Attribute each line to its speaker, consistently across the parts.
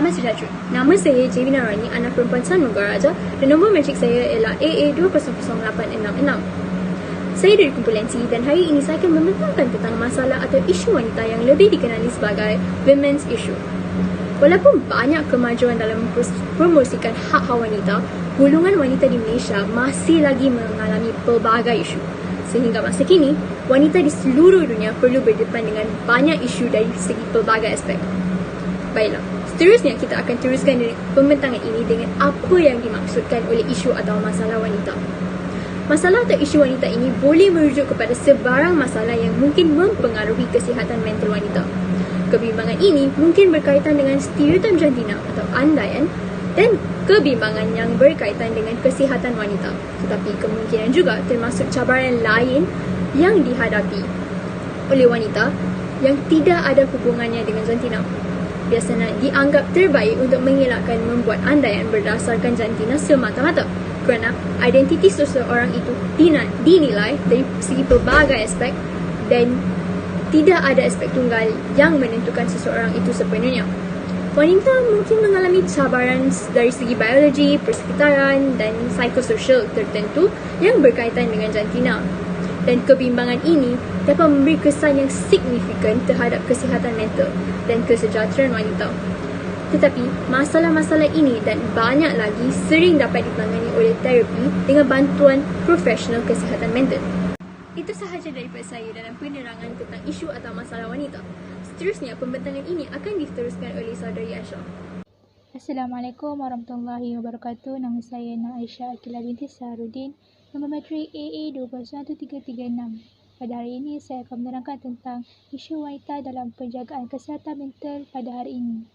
Speaker 1: Selamat sejahtera. Nama saya Jevina Rani, anak perempuan San Megaraja, dan nombor matrik saya ialah AA200866. Saya dari kumpulan C dan hari ini saya akan membentangkan tentang masalah atau isu wanita yang lebih dikenali sebagai women's issue. Walaupun banyak kemajuan dalam promosikan hak-hak wanita, golongan wanita di Malaysia masih lagi mengalami pelbagai isu. Sehingga masa kini, wanita di seluruh dunia perlu berdepan dengan banyak isu dari segi pelbagai aspek. Baiklah, seterusnya kita akan teruskan dengan pembentangan ini dengan apa yang dimaksudkan oleh isu atau masalah wanita. Masalah atau isu wanita ini boleh merujuk kepada sebarang masalah yang mungkin mempengaruhi kesihatan mental wanita. Kebimbangan ini mungkin berkaitan dengan stereotip jantina atau andaian dan kebimbangan yang berkaitan dengan kesihatan wanita. Tetapi kemungkinan juga termasuk cabaran lain yang dihadapi oleh wanita yang tidak ada hubungannya dengan jantina. Biasanya dianggap terbaik untuk mengelakkan membuat andaian berdasarkan jantina semata-mata kerana identiti seseorang itu dinilai dari segi pelbagai aspek dan tidak ada aspek tunggal yang menentukan seseorang itu sepenuhnya. Wanita mungkin mengalami cabaran dari segi biologi, persekitaran dan psikososial tertentu yang berkaitan dengan jantina. Dan kebimbangan ini dapat memberi kesan yang signifikan terhadap kesihatan mental dan kesejahteraan wanita. Tetapi, masalah-masalah ini dan banyak lagi sering dapat ditangani oleh terapi dengan bantuan profesional kesihatan mental. Itu sahaja daripada saya dalam penerangan tentang isu atau masalah wanita. Seterusnya, pembentangan ini akan diteruskan oleh saudari Aisyah.
Speaker 2: Assalamualaikum warahmatullahi wabarakatuh. Nama saya Aisyah Akilah binti Saharudin. Nombor matrik AA201336. Pada hari ini, saya akan menerangkan tentang isu wanita dalam penjagaan kesihatan mental pada hari ini.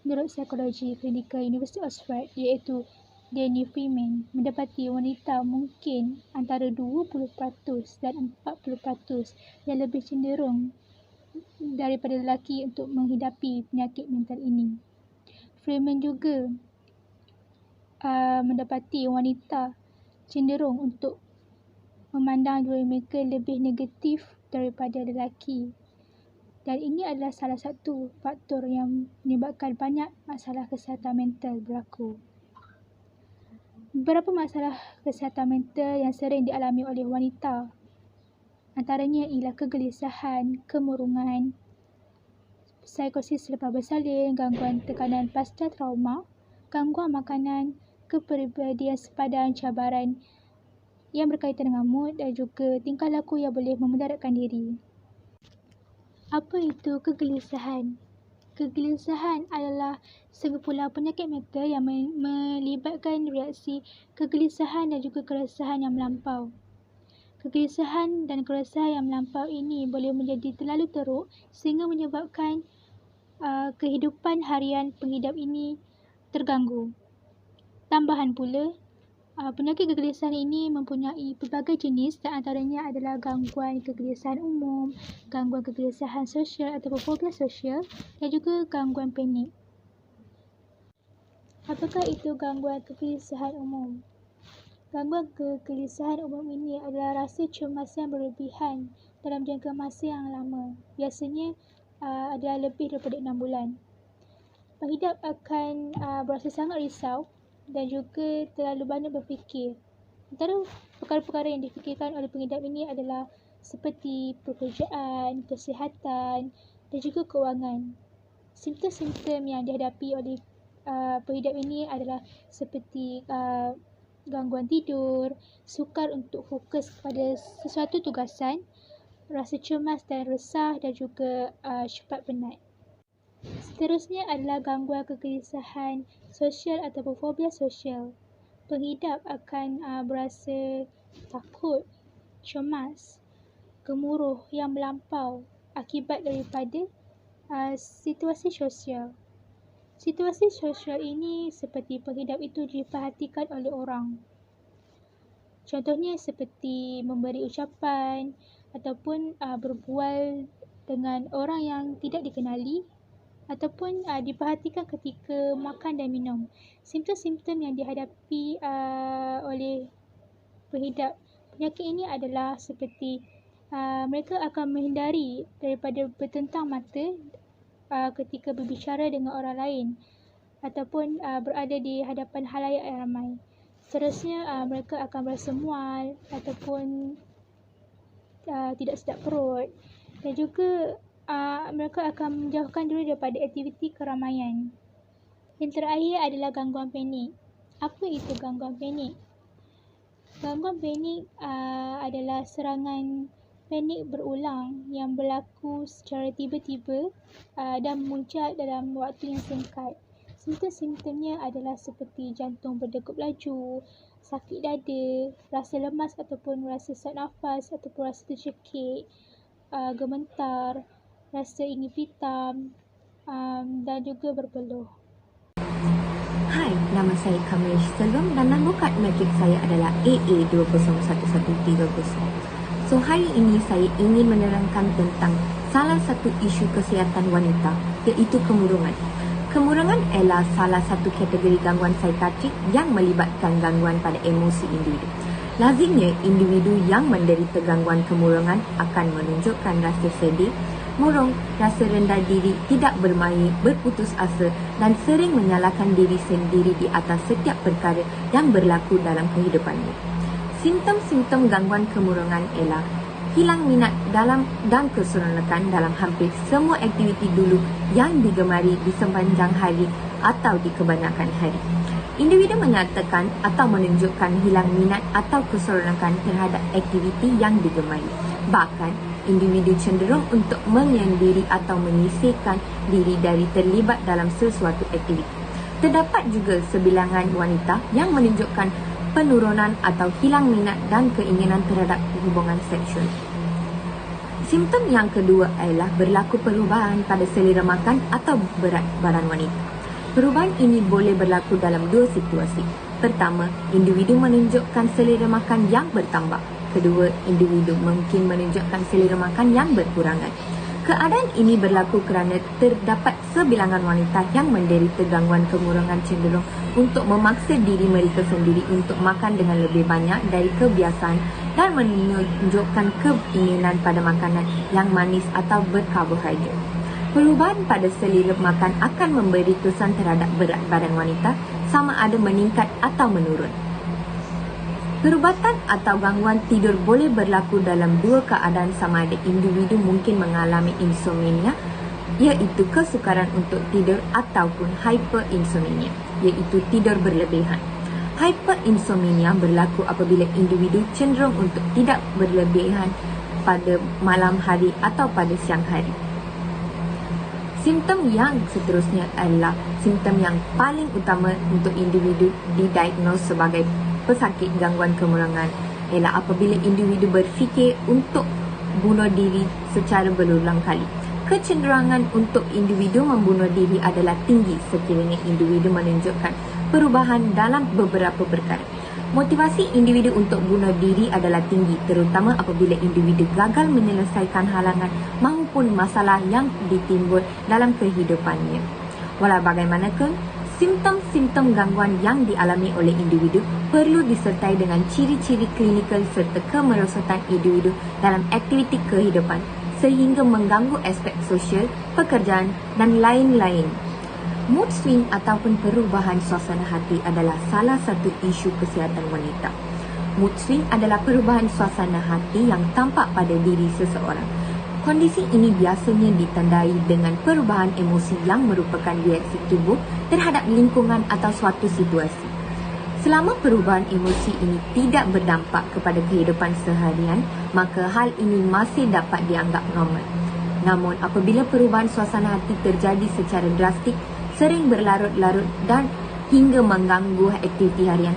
Speaker 2: Menurut psikologi klinikal University of Oxford, iaitu Danny Freeman, mendapati wanita mungkin antara 20% dan 40% yang lebih cenderung daripada lelaki untuk menghidapi penyakit mental ini. Freeman juga mendapati wanita cenderung untuk memandang diri mereka lebih negatif daripada lelaki. Dan ini adalah salah satu faktor yang menyebabkan banyak masalah kesihatan mental berlaku. Beberapa masalah kesihatan mental yang sering dialami oleh wanita antaranya ialah kegelisahan, kemurungan, psikosis selepas bersalin, gangguan tekanan pasca trauma, gangguan makanan, kepribadian sepadan, cabaran yang berkaitan dengan mood dan juga tingkah laku yang boleh memudaratkan diri. Apa itu kegelisahan? Kegelisahan adalah sekumpulan penyakit mental yang melibatkan reaksi kegelisahan dan juga keresahan yang melampau. Kegelisahan dan keresahan yang melampau ini boleh menjadi terlalu teruk sehingga menyebabkan kehidupan harian pengidap ini terganggu. Tambahan pula, penyakit kegelisahan ini mempunyai pelbagai jenis dan antaranya adalah gangguan kegelisahan umum, gangguan kegelisahan sosial atau fobia sosial dan juga gangguan panik. Apakah itu gangguan kegelisahan umum? Gangguan kegelisahan umum ini adalah rasa cemas yang berlebihan dalam jangka masa yang lama. Biasanya adalah lebih daripada 6 bulan. Pengidap akan berasa sangat risau dan juga terlalu banyak berfikir. Antara perkara-perkara yang difikirkan oleh pengidap ini adalah seperti pekerjaan, kesihatan dan juga kewangan. Simptom-simptom yang dihadapi oleh pengidap ini adalah seperti gangguan tidur, sukar untuk fokus kepada sesuatu tugasan, rasa cemas dan resah dan juga cepat penat. Seterusnya adalah gangguan kegelisahan sosial atau fobia sosial. Pengidap akan berasa takut, cemas, gemuruh yang melampau akibat daripada situasi sosial. Situasi sosial ini seperti pengidap itu diperhatikan oleh orang. Contohnya seperti memberi ucapan ataupun berbual dengan orang yang tidak dikenali ataupun diperhatikan ketika makan dan minum. Simptom-simptom yang dihadapi oleh pengidap penyakit ini adalah seperti mereka akan menghindari daripada bertentang mata ketika berbicara dengan orang lain ataupun berada di hadapan khalayak yang ramai. Seterusnya, mereka akan merasa mual ataupun tidak sedap perut, dan juga mereka akan menjauhkan diri daripada aktiviti keramaian. Yang terakhir adalah gangguan panik. Apa itu gangguan panik? Gangguan panik adalah serangan panik berulang yang berlaku secara tiba-tiba dan memuncak dalam waktu yang singkat. Simptom-simptomnya adalah seperti jantung berdegup laju, sakit dada, rasa lemas ataupun rasa sesak nafas ataupun rasa tercekik, gemetar, rasa ingin pitam, dan juga berpeluh.
Speaker 3: Hai, nama saya Kamlesh Selvam dan nombor kad matrik saya adalah AA201130. So, hari ini saya ingin menerangkan tentang salah satu isu kesihatan wanita, iaitu kemurungan. Kemurungan ialah salah satu kategori gangguan psikiatrik yang melibatkan gangguan pada emosi individu. Lazimnya, individu yang menderita gangguan kemurungan akan menunjukkan rasa sedih, murung, rasa rendah diri, tidak bermain, berputus asa dan sering menyalahkan diri sendiri di atas setiap perkara yang berlaku dalam kehidupannya. Simptom-simptom gangguan kemurungan ialah hilang minat dalam dan keseronokan dalam hampir semua aktiviti dulu yang digemari di sepanjang hari atau di kebanyakan hari. Individu menyatakan atau menunjukkan hilang minat atau keseronokan terhadap aktiviti yang digemari. Bahkan, individu cenderung untuk menyendiri atau menyisihkan diri dari terlibat dalam sesuatu aktiviti. Terdapat juga sebilangan wanita yang menunjukkan penurunan atau hilang minat dan keinginan terhadap hubungan seksual. Simptom yang kedua ialah berlaku perubahan pada selera makan atau berat badan wanita. Perubahan ini boleh berlaku dalam dua situasi. Pertama, individu menunjukkan selera makan yang bertambah. Kedua, individu mungkin menunjukkan selera makan yang berkurangan. Keadaan ini berlaku kerana terdapat sebilangan wanita yang menderita gangguan kemurungan cenderung untuk memaksa diri mereka sendiri untuk makan dengan lebih banyak dari kebiasaan dan menunjukkan keinginan pada makanan yang manis atau berkarbohidrat. Perubahan pada selera makan akan memberi kesan terhadap berat badan wanita sama ada meningkat atau menurun. Perubatan atau gangguan tidur boleh berlaku dalam dua keadaan sama ada individu mungkin mengalami insomnia, iaitu kesukaran untuk tidur, ataupun hyperinsomnia, iaitu tidur berlebihan. Hyperinsomnia berlaku apabila individu cenderung untuk tidak berlebihan pada malam hari atau pada siang hari. Simptom yang seterusnya adalah simptom yang paling utama untuk individu didiagnos sebagai pesakit gangguan kemurungan ialah apabila individu berfikir untuk bunuh diri secara berulang kali. Kecenderungan untuk individu membunuh diri adalah tinggi sekiranya individu menunjukkan perubahan dalam beberapa perkara. Motivasi individu untuk bunuh diri adalah tinggi, terutama apabila individu gagal menyelesaikan halangan maupun masalah yang ditimbul dalam kehidupannya. Walau bagaimanapun, simptom-simptom gangguan yang dialami oleh individu perlu disertai dengan ciri-ciri klinikal serta kemerosotan individu dalam aktiviti kehidupan sehingga mengganggu aspek sosial, pekerjaan dan lain-lain. Mood swing ataupun perubahan suasana hati adalah salah satu isu kesihatan wanita. Mood swing adalah perubahan suasana hati yang tampak pada diri seseorang. Kondisi ini biasanya ditandai dengan perubahan emosi yang merupakan reaksi tubuh terhadap lingkungan atau suatu situasi. Selama perubahan emosi ini tidak berdampak kepada kehidupan seharian, maka hal ini masih dapat dianggap normal. Namun, apabila perubahan suasana hati terjadi secara drastik, sering berlarut-larut dan hingga mengganggu aktiviti harian,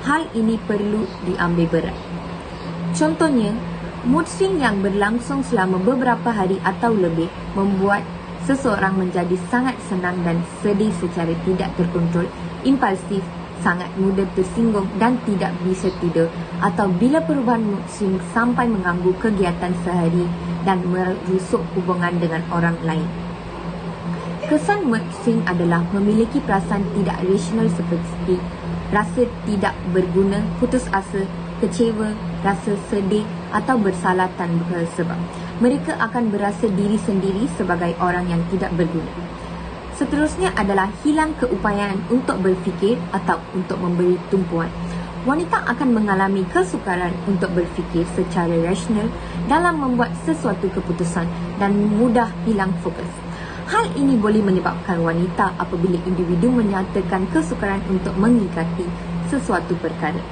Speaker 3: hal ini perlu diambil berat. Contohnya, mood swing yang berlangsung selama beberapa hari atau lebih membuat seseorang menjadi sangat senang dan sedih secara tidak terkontrol, impulsif, sangat mudah tersinggung dan tidak bisa tidur, atau bila perubahan mood swing sampai mengganggu kegiatan sehari dan merusak hubungan dengan orang lain. Kesan mood swing adalah memiliki perasaan tidak rasional seperti rasa tidak berguna, putus asa, kecewa, rasa sedih atau bersalah tanpa sebab. mereka akan berasa diri sendiri sebagai orang yang tidak berguna. Seterusnya adalah hilang keupayaan untuk berfikir atau untuk memberi tumpuan. Wanita akan mengalami kesukaran untuk berfikir secara rasional dalam membuat sesuatu keputusan dan mudah hilang fokus. Hal ini boleh menyebabkan wanita apabila individu menyatakan kesukaran untuk mengingkati sesuatu perkara.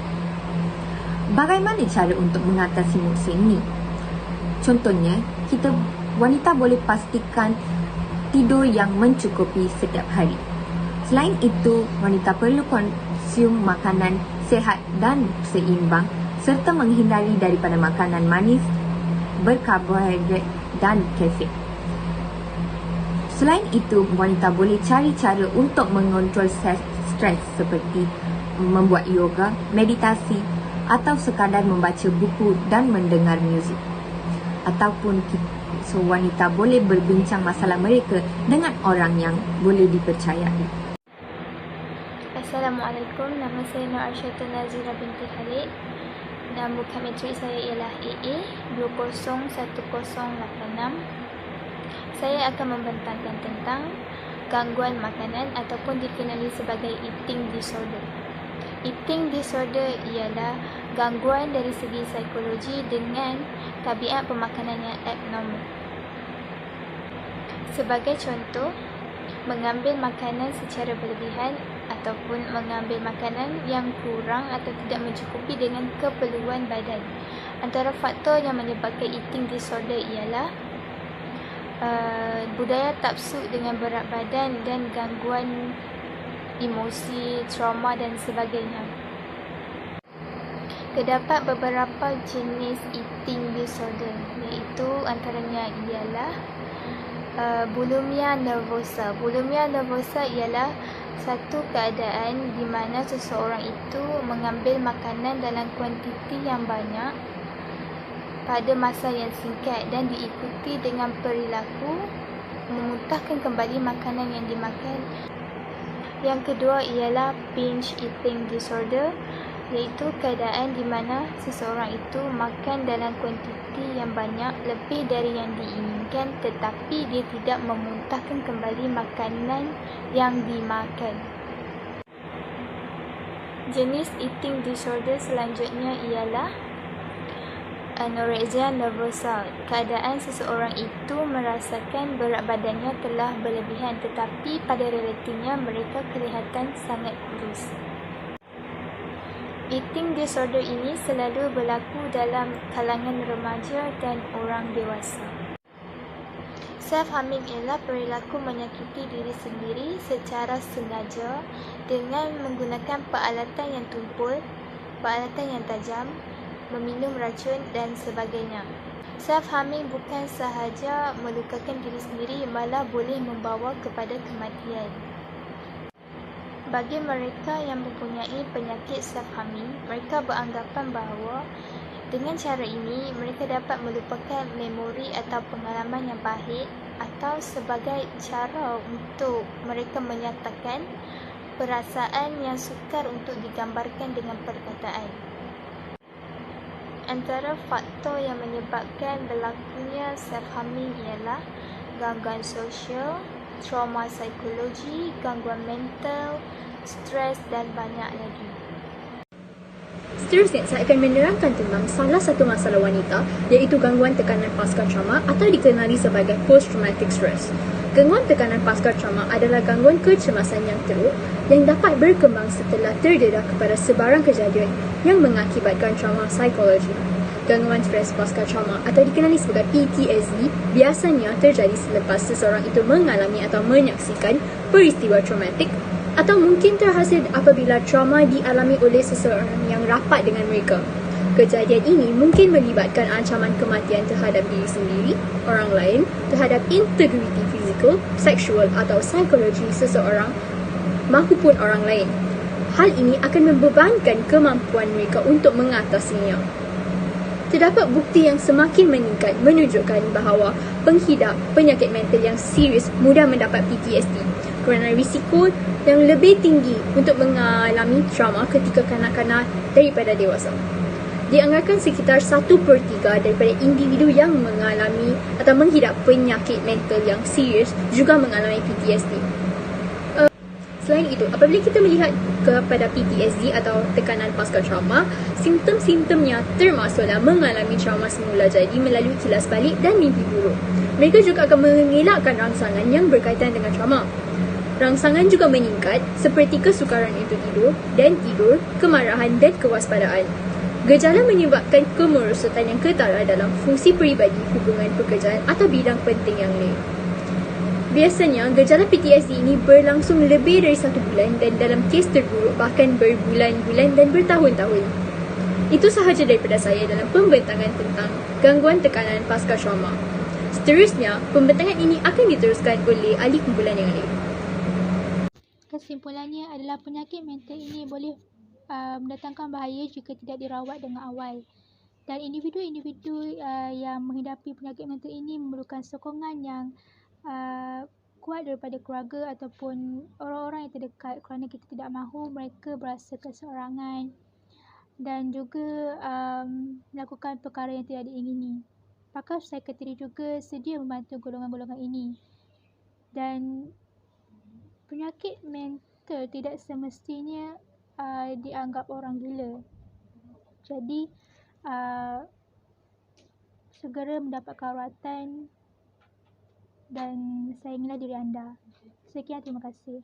Speaker 3: Bagaimana cara untuk mengatasi musim ini? Contohnya, wanita boleh pastikan tidur yang mencukupi setiap hari. Selain itu, wanita perlu konsum makanan sihat dan seimbang serta menghindari daripada makanan manis, berkarbohidrat dan kafein. Selain itu, wanita boleh cari cara untuk mengontrol stres seperti membuat yoga, meditasi atau sekadar membaca buku dan mendengar muzik. Ataupun wanita boleh berbincang masalah mereka dengan orang yang boleh dipercayai.
Speaker 4: Assalamualaikum, nama saya Nur Arsyata Nazira binti Khalid. Nama bukan matrik saya ialah AA 201086. Saya akan membentangkan tentang gangguan makanan ataupun dikenali sebagai eating disorder. Eating disorder ialah gangguan dari segi psikologi dengan tabiat pemakanan yang abnormal. Sebagai contoh, mengambil makanan secara berlebihan ataupun mengambil makanan yang kurang atau tidak mencukupi dengan keperluan badan. Antara faktor yang menyebabkan eating disorder ialah budaya tapsu dengan berat badan dan gangguan emosi, trauma dan sebagainya. Terdapat beberapa jenis eating disorder, iaitu antaranya ialah bulimia nervosa. Bulimia nervosa ialah satu keadaan di mana seseorang itu mengambil makanan dalam kuantiti yang banyak pada masa yang singkat dan diikuti dengan perilaku memuntahkan kembali makanan yang dimakan. Yang kedua ialah binge eating disorder, iaitu keadaan di mana seseorang itu makan dalam kuantiti yang banyak lebih dari yang diinginkan tetapi dia tidak memuntahkan kembali makanan yang dimakan. Jenis eating disorder selanjutnya ialah anorexia nervosa. Keadaan seseorang itu merasakan berat badannya telah berlebihan tetapi pada realitinya mereka kelihatan sangat kurus. Eating disorder ini selalu berlaku dalam kalangan remaja dan orang dewasa. Self-harming ialah perilaku menyakiti diri sendiri secara sengaja dengan menggunakan peralatan yang tumpul, peralatan yang tajam, meminum racun dan sebagainya. Self-harming bukan sahaja melukakan diri sendiri, malah boleh membawa kepada kematian. Bagi mereka yang mempunyai penyakit self-harming, mereka beranggapan bahawa dengan cara ini mereka dapat melupakan memori atau pengalaman yang pahit atau sebagai cara untuk mereka menyatakan perasaan yang sukar untuk digambarkan dengan perkataan. Antara faktor yang menyebabkan berlakunya self-harming ialah gangguan sosial, trauma psikologi, gangguan mental, stres dan banyak lagi.
Speaker 1: Seterusnya, saya akan menerangkan tentang salah satu masalah wanita, iaitu gangguan tekanan pasca trauma atau dikenali sebagai post-traumatic stress. Gangguan tekanan pasca trauma adalah gangguan kecemasan yang teruk yang dapat berkembang setelah terdedah kepada sebarang kejadian yang mengakibatkan trauma psikologi. Gangguan stres pasca trauma atau dikenali sebagai PTSD biasanya terjadi selepas seseorang itu mengalami atau menyaksikan peristiwa traumatik atau mungkin terhasil apabila trauma dialami oleh seseorang yang rapat dengan mereka. Kejadian ini mungkin melibatkan ancaman kematian terhadap diri sendiri, orang lain, terhadap integriti fizikal, seksual atau psikologi seseorang maupun orang lain. Hal ini akan membebankan kemampuan mereka untuk mengatasinya. Terdapat bukti yang semakin meningkat menunjukkan bahawa penghidap penyakit mental yang serius mudah mendapat PTSD kerana risiko yang lebih tinggi untuk mengalami trauma ketika kanak-kanak daripada dewasa. Dianggarkan sekitar 1/3 daripada individu yang mengalami atau menghidap penyakit mental yang serius juga mengalami PTSD. Selain itu, apabila kita melihat kepada PTSD atau tekanan pasca trauma, simptom-simptomnya termasuklah mengalami trauma semula jadi melalui kilas balik dan mimpi buruk. Mereka juga akan mengelakkan rangsangan yang berkaitan dengan trauma. Rangsangan juga meningkat seperti kesukaran untuk tidur, kemarahan dan kewaspadaan. Gejala menyebabkan kemerosotan yang ketara dalam fungsi peribadi, hubungan pekerjaan atau bidang penting yang lain. Biasanya, gejala PTSD ini berlangsung lebih dari 1 bulan dan dalam kes terburuk bahkan berbulan-bulan dan bertahun-tahun. Itu sahaja daripada saya dalam pembentangan tentang gangguan tekanan pasca trauma. Seterusnya, pembentangan ini akan diteruskan oleh ahli kumpulan yang lain.
Speaker 2: Kesimpulannya adalah penyakit mental ini boleh mendatangkan bahaya jika tidak dirawat dengan awal. Dan individu-individu yang menghidapi penyakit mental ini memerlukan sokongan yang kuat daripada keluarga ataupun orang-orang yang terdekat kerana kita tidak mahu mereka berasa keseorangan dan juga melakukan perkara yang tidak diingini. Pakar psikiatri juga sedia membantu golongan-golongan ini. Dan penyakit mental tidak semestinya dianggap orang gila. Jadi segera mendapatkan rawatan dan sayangilah diri anda. Sekian, terima kasih.